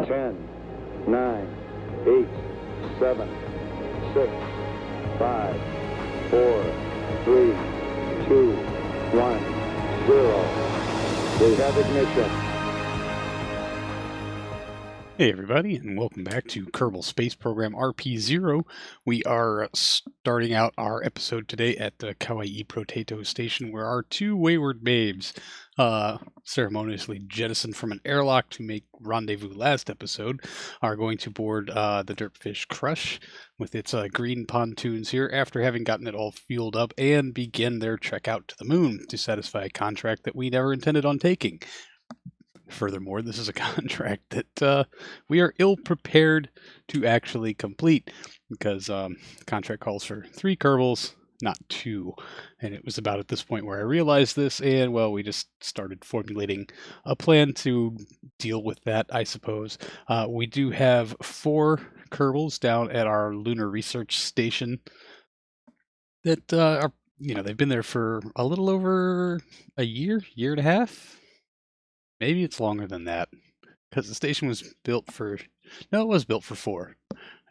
10, 9, 8, 7, 6, 5, 4, 3, 2, 1, 0. We have ignition. Hey everybody, and welcome back to Kerbal Space Program RP-0. We are starting out our episode today at the Kawaii Potato Station, where our two wayward babes, ceremoniously jettisoned from an airlock to make rendezvous last episode, are going to board the Dirtfish Crush with its green pontoons here after having gotten it all fueled up and begin their trek out to the moon to satisfy a contract that we never intended on taking. Furthermore, this is a contract that we are ill-prepared to actually complete because the contract calls for 3 Kerbals, not 2. And it was about at this point where I realized this, and, well, we just started formulating a plan to deal with that, I suppose. We do have 4 Kerbals down at our Lunar Research Station that are, they've been there for a little over a year and a half. Maybe it's longer than that, because the station was built for... No, it was built for 4.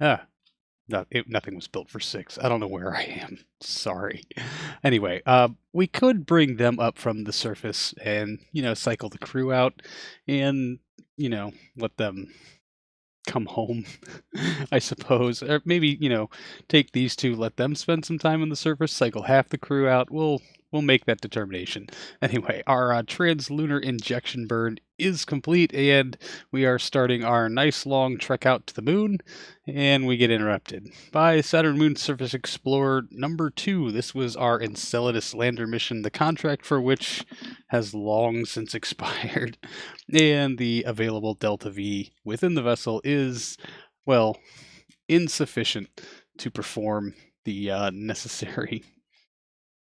Nothing was built for 6. I don't know where I am. Sorry. Anyway, we could bring them up from the surface and, cycle the crew out and, let them come home, I suppose. Or maybe, take these 2, let them spend some time on the surface, cycle half the crew out. We'll make that determination. Anyway, our translunar injection burn is complete, and we are starting our nice long trek out to the moon, and we get interrupted by Saturn Moon Surface Explorer number 2. This was our Enceladus lander mission, the contract for which has long since expired, and the available Delta V within the vessel is, well, insufficient to perform the necessary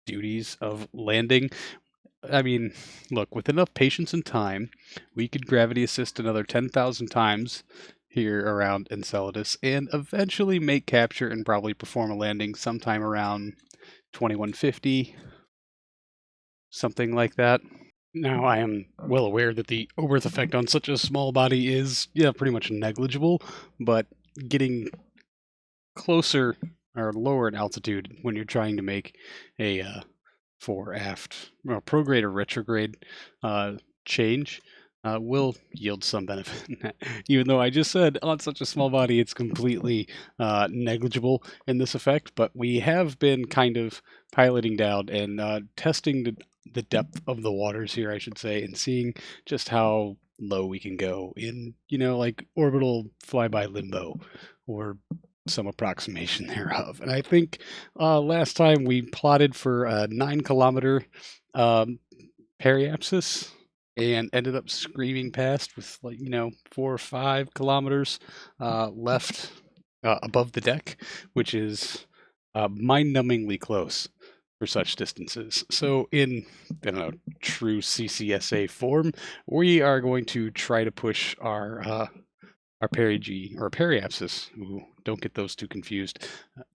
duties of landing. I mean, look, with enough patience and time, we could gravity assist another 10,000 times here around Enceladus and eventually make capture and probably perform a landing sometime around 2150, something like that. Now, I am well aware that the Oberth effect on such a small body is, pretty much negligible, but getting closer or lower in altitude when you're trying to make a fore-aft prograde or retrograde change will yield some benefit. Even though I just said on such a small body it's completely negligible in this effect, but we have been kind of piloting down and testing the depth of the waters here, I should say, and seeing just how low we can go in, like orbital flyby limbo or some approximation thereof. And I think last time we plotted for a 9-kilometer periapsis and ended up screaming past with 4 or 5 kilometers left above the deck, which is mind-numbingly close for such distances. So in, true CCSA form, we are going to try to push our perigee or periapsis, don't get those two confused,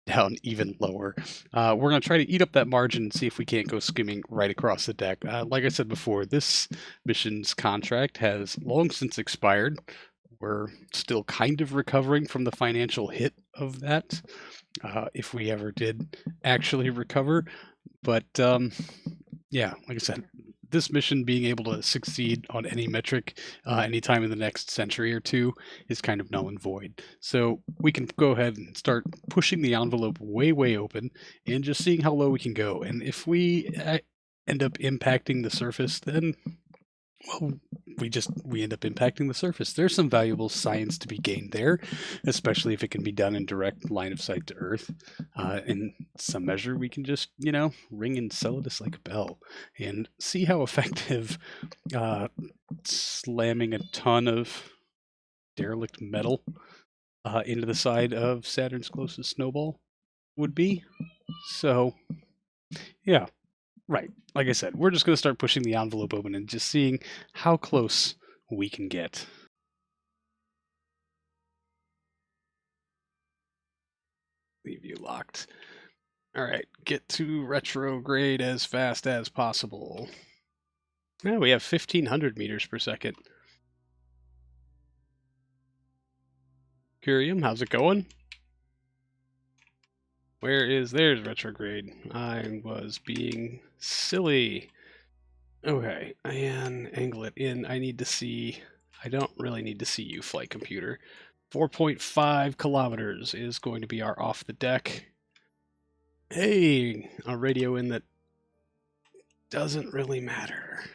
down even lower. We're going to try to eat up that margin and see if we can't go skimming right across the deck. Like I said before, this mission's contract has long since expired. We're still kind of recovering from the financial hit of that, if we ever did actually recover. But yeah, like I said, this mission being able to succeed on any metric anytime in the next century or two is kind of null and void. So we can go ahead and start pushing the envelope way open and just seeing how low we can go. And if we end up impacting the surface, then, well, we end up impacting the surface. There's some valuable science to be gained there, especially if it can be done in direct line of sight to Earth. In some measure, we can just, ring Enceladus like a bell and see how effective slamming a ton of derelict metal into the side of Saturn's closest snowball would be. So, yeah. Right. Like I said, we're just going to start pushing the envelope open and just seeing how close we can get. Leave you locked. All right. Get to retrograde as fast as possible. Now we have 1,500 meters per second. Curium, how's it going? There's retrograde. I was being silly. Okay, and angle it in. I don't really need to see you, flight computer. 4.5 kilometers is going to be our off the deck. Hey, a radio in that doesn't really matter.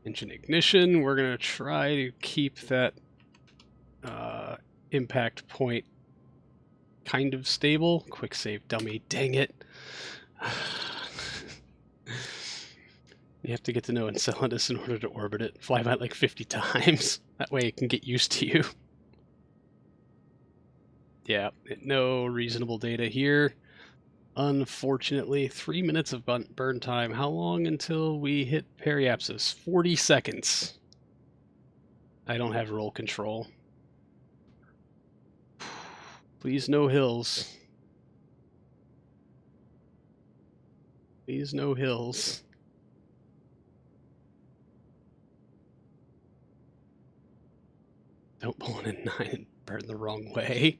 Engine ignition, we're going to try to keep that impact point kind of stable. Quick save dummy, dang it. You have to get to know Enceladus in order to orbit it. Fly by it like 50 times. That way it can get used to you. Yeah, no reasonable data here. Unfortunately, 3 minutes of burn time. How long until we hit periapsis? 40 seconds. I don't have roll control. Please no hills. Please no hills. Don't pull in 9 and burn the wrong way.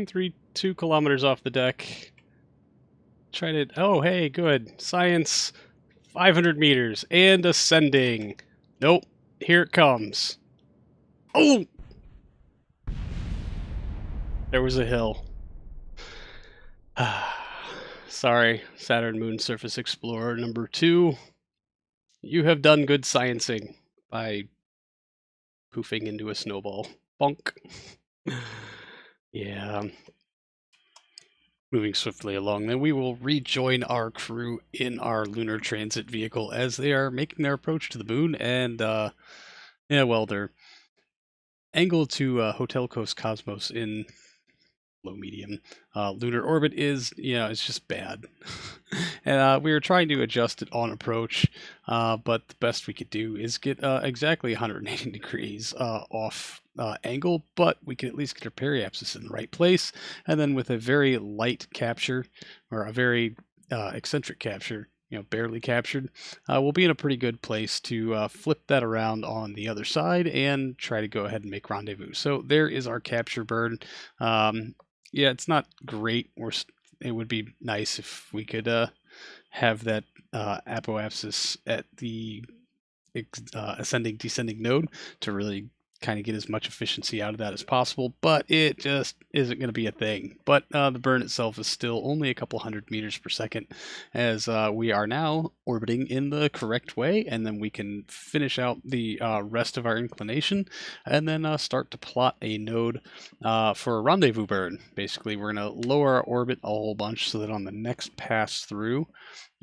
Three, 2 kilometers off the deck. Try to. Oh, hey, good. Science. 500 meters and ascending. Nope. Here it comes. Oh! There was a hill. Sorry, Saturn Moon Surface Explorer number 2. You have done good sciencing by poofing into a snowball. Bonk. Yeah. Moving swiftly along, then we will rejoin our crew in our lunar transit vehicle as they are making their approach to the moon. And, yeah, well, they're angled to Hotel Coast Cosmos in low medium. Lunar orbit is, it's just bad. And we were trying to adjust it on approach, but the best we could do is get exactly 180 degrees off angle, but we can at least get our periapsis in the right place. And then with a very light capture, or a very eccentric capture, barely captured, we'll be in a pretty good place to flip that around on the other side and try to go ahead and make rendezvous. So there is our capture burn. Yeah, it's not great. It would be nice if we could have that apoapsis at the ascending descending node to really kind of get as much efficiency out of that as possible, but it just isn't going to be a thing. But the burn itself is still only a couple hundred meters per second, as we are now orbiting in the correct way, and then we can finish out the rest of our inclination, and then start to plot a node for a rendezvous burn. Basically, we're going to lower our orbit a whole bunch so that on the next pass through,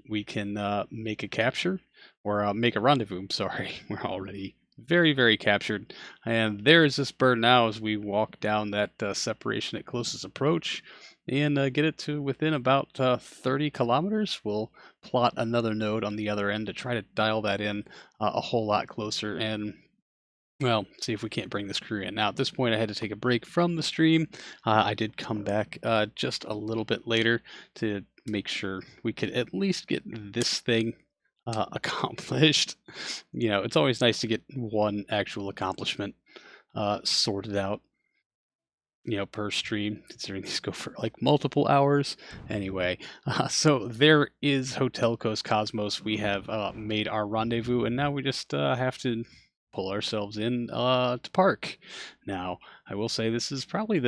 we can make a capture, or make a rendezvous. I'm sorry, we're already very, very captured. And there's this burn now as we walk down that separation at closest approach and get it to within about 30 kilometers. We'll plot another node on the other end to try to dial that in a whole lot closer and, well, see if we can't bring this crew in. Now, at this point, I had to take a break from the stream. I did come back just a little bit later to make sure we could at least get this thing accomplished. It's always nice to get one actual accomplishment sorted out, per stream, considering these go for like multiple hours. Anyway, so there is Hotel Coast Cosmos. We have made our rendezvous, and now we just have to pull ourselves in to park. Now, I will say this is probably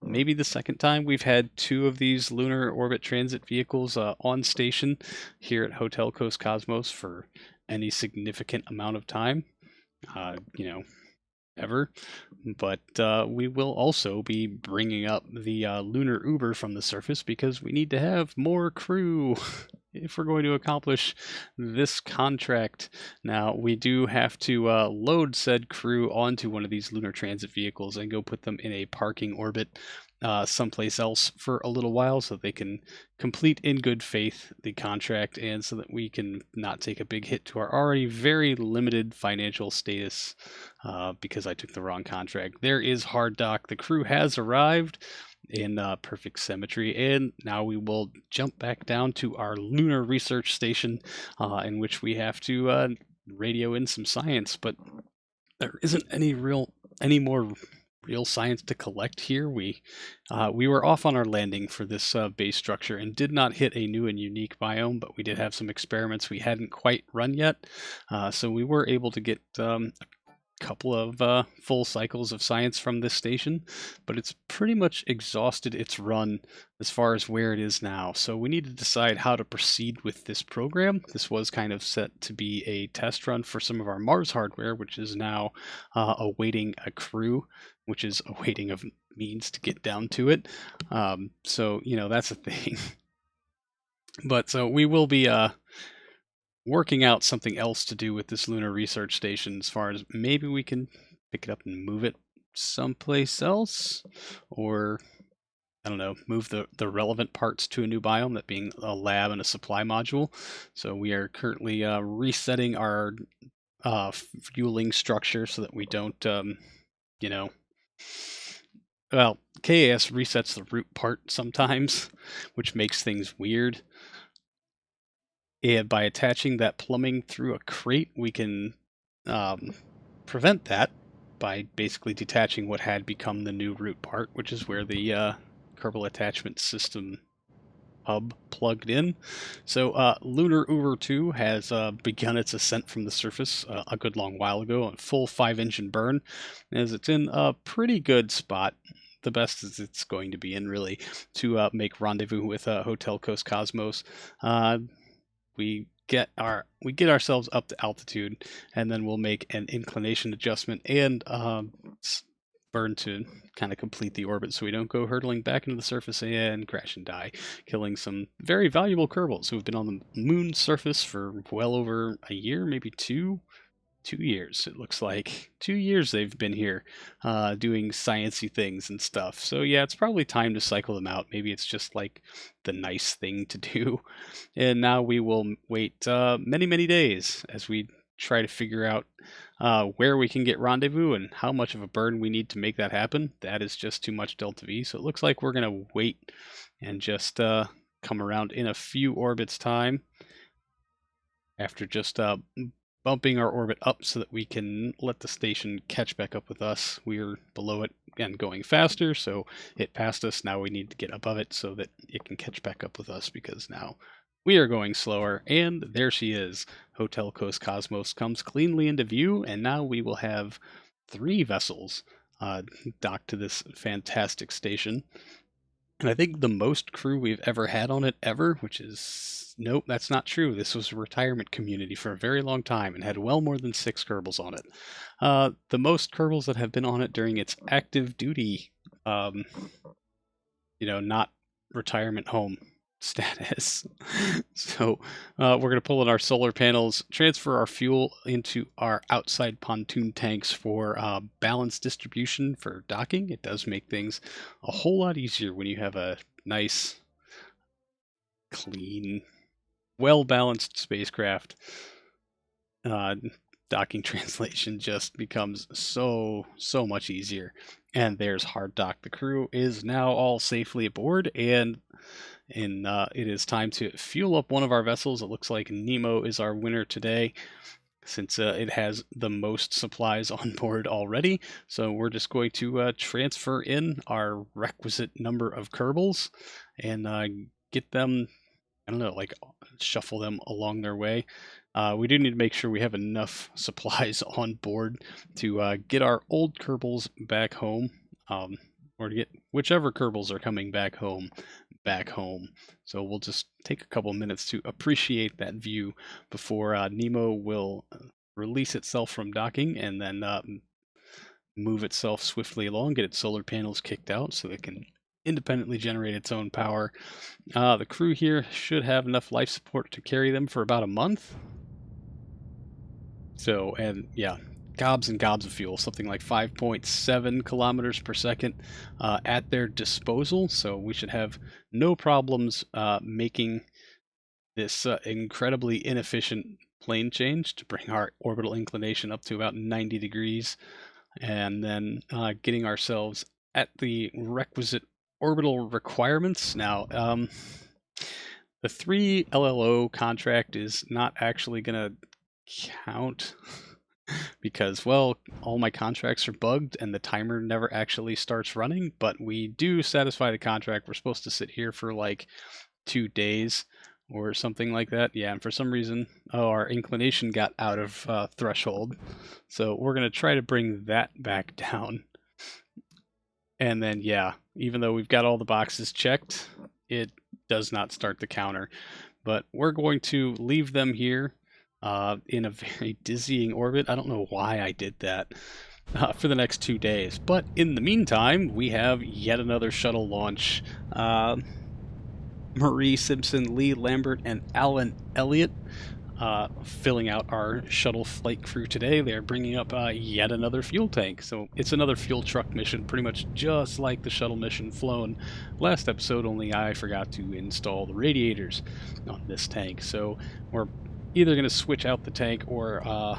maybe the second time we've had 2 of these lunar orbit transit vehicles on station here at Hotel Coast Cosmos for any significant amount of time, ever. But we will also be bringing up the lunar Uber from the surface because we need to have more crew if we're going to accomplish this contract. Now, we do have to load said crew onto one of these lunar transit vehicles and go put them in a parking orbit someplace else for a little while so they can complete in good faith the contract, and so that we can not take a big hit to our already very limited financial status because I took the wrong contract. There is hard dock. The crew has arrived. in perfect symmetry. And now we will jump back down to our lunar research station, in which we have to radio in some science, but there isn't any more real science to collect here. We were off on our landing for this base structure and did not hit a new and unique biome, but we did have some experiments we hadn't quite run yet, so we were able to get a couple of full cycles of science from this station, but it's pretty much exhausted its run as far as where it is now. So we need to decide how to proceed with this program. This was kind of set to be a test run for some of our Mars hardware, which is now awaiting a crew, which is awaiting a means to get down to it. So, you know, that's a thing. But so we will be working out something else to do with this lunar research station, as far as maybe we can pick it up and move it someplace else, or I don't know, move the relevant parts to a new biome, that being a lab and a supply module. So we are currently resetting our fueling structure so that we don't, you know, well, KAS resets the root part sometimes, which makes things weird. And by attaching that plumbing through a crate, we can prevent that by basically detaching what had become the new root part, which is where the Kerbal attachment system hub plugged in. So Lunar Uber 2 has begun its ascent from the surface a good long while ago, a full 5-engine burn, as it's in a pretty good spot. The best as it's going to be in, really, to make rendezvous with Hotel Coast Cosmos. We get ourselves up to altitude, and then we'll make an inclination adjustment and burn to kind of complete the orbit, so we don't go hurtling back into the surface and crash and die, killing some very valuable Kerbals who've been on the moon surface for well over a year, maybe 2 years. It looks like 2 years they've been here doing sciencey things and stuff. So yeah, it's probably time to cycle them out. Maybe it's just like the nice thing to do. And now we will wait many days as we try to figure out where we can get rendezvous and how much of a burn we need to make that happen. That is just too much delta V. So it looks like we're going to wait and just come around in a few orbits time, after just bumping our orbit up so that we can let the station catch back up with us. We're below it and going faster, so it passed us. Now we need to get above it so that it can catch back up with us, because now we are going slower. And there she is. Hotel Coast Cosmos comes cleanly into view, and now we will have 3 vessels docked to this fantastic station. And I think the most crew we've ever had on it ever, which is, nope, that's not true. This was a retirement community for a very long time and had well more than 6 Kerbals on it. The most Kerbals that have been on it during its active duty, not retirement home status. So we're going to pull in our solar panels, transfer our fuel into our outside pontoon tanks for balanced distribution for docking. It does make things a whole lot easier when you have a nice, clean, well-balanced spacecraft. Docking translation just becomes so much easier. And there's hard dock. The crew is now all safely aboard, and it is time to fuel up one of our vessels. It looks like Nemo is our winner today, since it has the most supplies on board already. So we're just going to transfer in our requisite number of Kerbals and get them, I don't know, like shuffle them along their way. We do need to make sure we have enough supplies on board to get our old Kerbals back home, or to get whichever Kerbals are coming back home. So we'll just take a couple minutes to appreciate that view before Nemo will release itself from docking, and then move itself swiftly along, get its solar panels kicked out so it can independently generate its own power. The crew here should have enough life support to carry them for about a month. So, and yeah, gobs and gobs of fuel, something like 5.7 kilometers per second at their disposal. So we should have no problems making this incredibly inefficient plane change to bring our orbital inclination up to about 90 degrees, and then getting ourselves at the requisite orbital requirements. Now, the 3 LLO contract is not actually going to count because, well, all my contracts are bugged and the timer never actually starts running, but we do satisfy the contract. We're supposed to sit here for like 2 days or something like that. Yeah, and for some reason, our inclination got out of threshold. So we're going to try to bring that back down. And then, yeah, even though we've got all the boxes checked, it does not start the counter. But we're going to leave them here in a very dizzying orbit. I don't know why I did that for the next 2 days. But in the meantime, we have yet another shuttle launch. Marie Simpson, Lee Lambert, and Alan Elliott filling out our shuttle flight crew today. They're bringing up yet another fuel tank. So it's another fuel truck mission, pretty much just like the shuttle mission flown last episode, only I forgot to install the radiators on this tank. So we're either going to switch out the tank or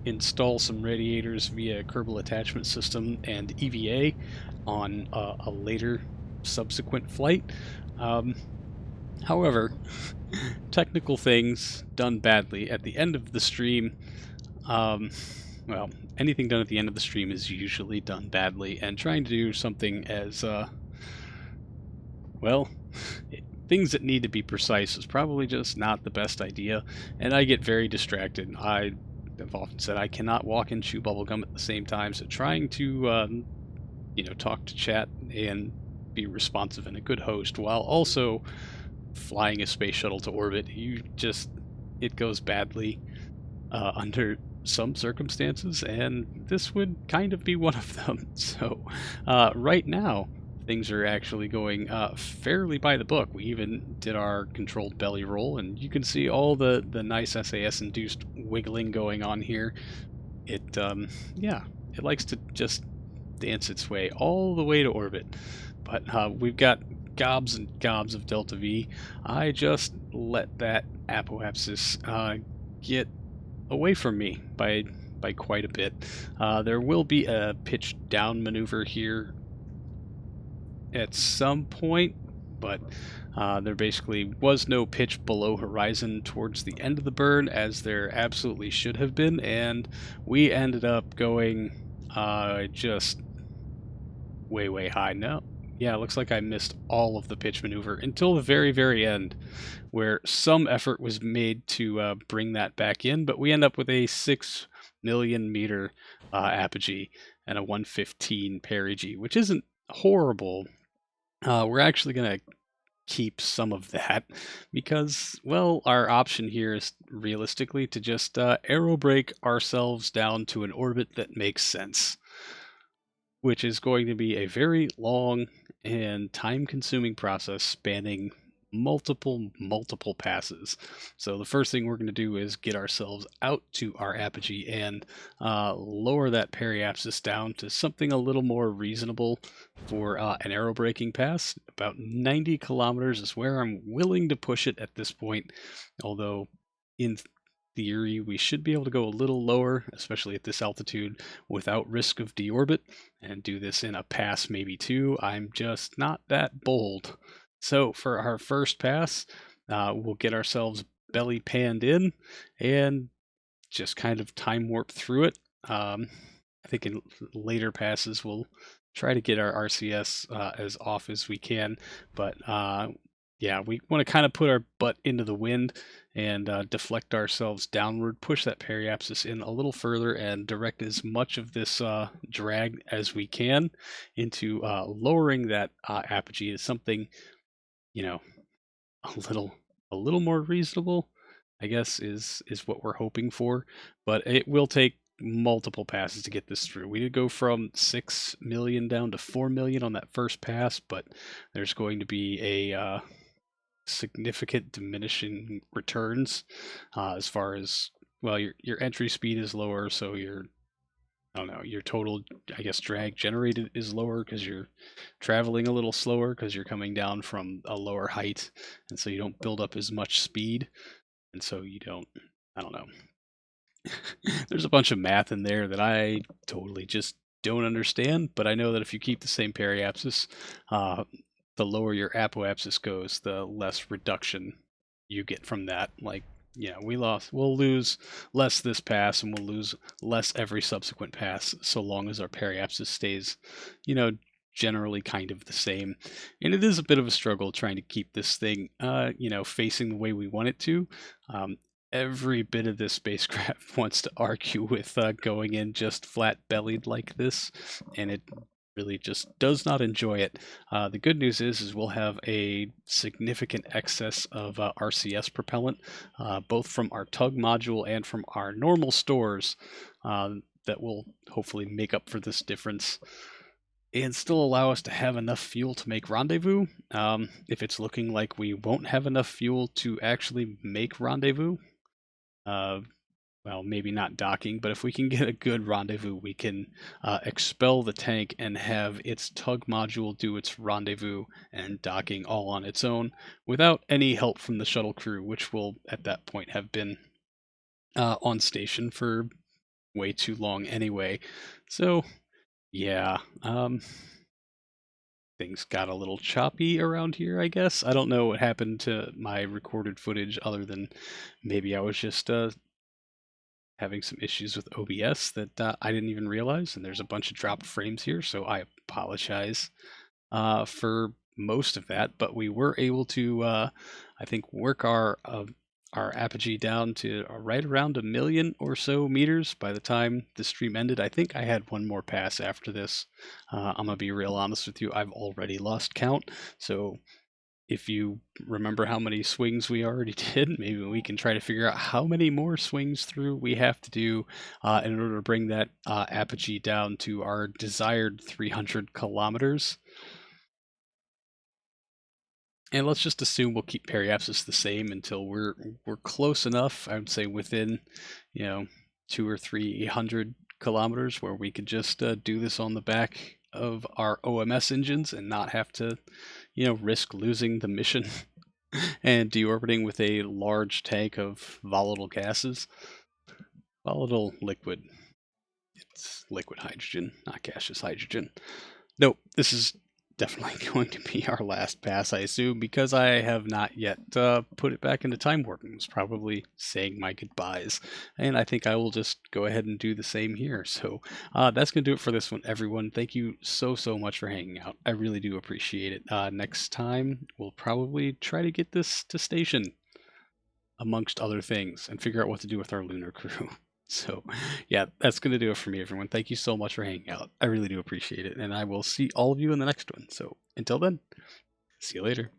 install some radiators via Kerbal attachment system and EVA on a later subsequent flight. However, technical things done badly at the end of the stream, well, anything done at the end of the stream is usually done badly, and trying to do something as, well, things that need to be precise is probably just not the best idea, and I get very distracted. I have often said I cannot walk and chew bubblegum at the same time, so trying to, talk to chat and be responsive and a good host while also flying a space shuttle to orbit, it goes badly under some circumstances, and this would kind of be one of them. So right now things are actually going fairly by the book. We even did our controlled belly roll, and you can see all the nice SAS induced wiggling going on here. It it likes to just dance its way all the way to orbit. But we've got gobs and gobs of Delta V. I just let that apoapsis get away from me by quite a bit. There will be a pitch down maneuver here at some point, but there basically was no pitch below horizon towards the end of the burn, as there absolutely should have been, and we ended up going just way high. No, yeah, it looks like I missed all of the pitch maneuver until the very end, where some effort was made to bring that back in, but we end up with a 6 million meter apogee and a 115 perigee, which isn't horrible. We're actually going to keep some of that because, well, our option here is realistically to just aerobrake ourselves down to an orbit that makes sense, which is going to be a very long and time-consuming process spanning multiple passes. So the first thing we're going to do is get ourselves out to our apogee and lower that periapsis down to something a little more reasonable for an aerobraking pass. About 90 kilometers is where I'm willing to push it at this point, although in theory we should be able to go a little lower, especially at this altitude, without risk of deorbit, and do this in a pass, maybe two. I'm just not that bold. So for our first pass, we'll get ourselves belly panned in and just kind of time warp through it. I think in later passes we'll try to get our RCS as off as we can, but yeah, we want to kind of put our butt into the wind and deflect ourselves downward, push that periapsis in a little further, and direct as much of this drag as we can into lowering that apogee to something, a little more reasonable, I guess, is what we're hoping for. But it will take multiple passes to get this through. We did go from 6 million down to 4 million on that first pass, but there's going to be a significant diminishing returns as far as, well, your entry speed is lower, so your total, I guess, drag generated is lower because you're traveling a little slower because you're coming down from a lower height, and so you don't build up as much speed, and so you don't, I don't know. There's a bunch of math in there that I totally just don't understand, but I know that if you keep the same periapsis, the lower your apoapsis goes, the less reduction you get from that. Like, yeah, we'll lose less this pass, and we'll lose less every subsequent pass, so long as our periapsis stays, generally kind of the same. And it is a bit of a struggle trying to keep this thing, facing the way we want it to. Every bit of this spacecraft wants to argue with going in just flat-bellied like this, and it really just does not enjoy it. The good news is we'll have a significant excess of RCS propellant, both from our tug module and from our normal stores, that will hopefully make up for this difference and still allow us to have enough fuel to make rendezvous. If it's looking like we won't have enough fuel to actually make rendezvous, well, maybe not docking, but if we can get a good rendezvous, we can expel the tank and have its tug module do its rendezvous and docking all on its own without any help from the shuttle crew, which will at that point have been on station for way too long anyway. So, yeah, things got a little choppy around here, I guess. I don't know what happened to my recorded footage other than maybe I was just having some issues with OBS that I didn't even realize, and there's a bunch of dropped frames here, so I apologize for most of that. But we were able to, I think, work our apogee down to right around 1 million or so meters by the time the stream ended. I think I had one more pass after this. I'm gonna be real honest with you, I've already lost count, so if you remember how many swings we already did, maybe we can try to figure out how many more swings through we have to do in order to bring that apogee down to our desired 300 kilometers. And let's just assume we'll keep periapsis the same until we're close enough, I would say within, 200 or 300 kilometers, where we could just do this on the back of our OMS engines and not have to, risk losing the mission and deorbiting with a large tank of volatile gases. Volatile liquid. It's liquid hydrogen, not gaseous hydrogen. Nope, this is definitely going to be our last pass, I assume, because I have not yet put it back into time warp. It's probably saying my goodbyes, and I think I will just go ahead and do the same here. So that's going to do it for this one, everyone. Thank you so much for hanging out. I really do appreciate it. Next time, we'll probably try to get this to station, amongst other things, and figure out what to do with our lunar crew. So, yeah, that's going to do it for me, everyone. Thank you so much for hanging out. I really do appreciate it, and I will see all of you in the next one. So, until then, see you later.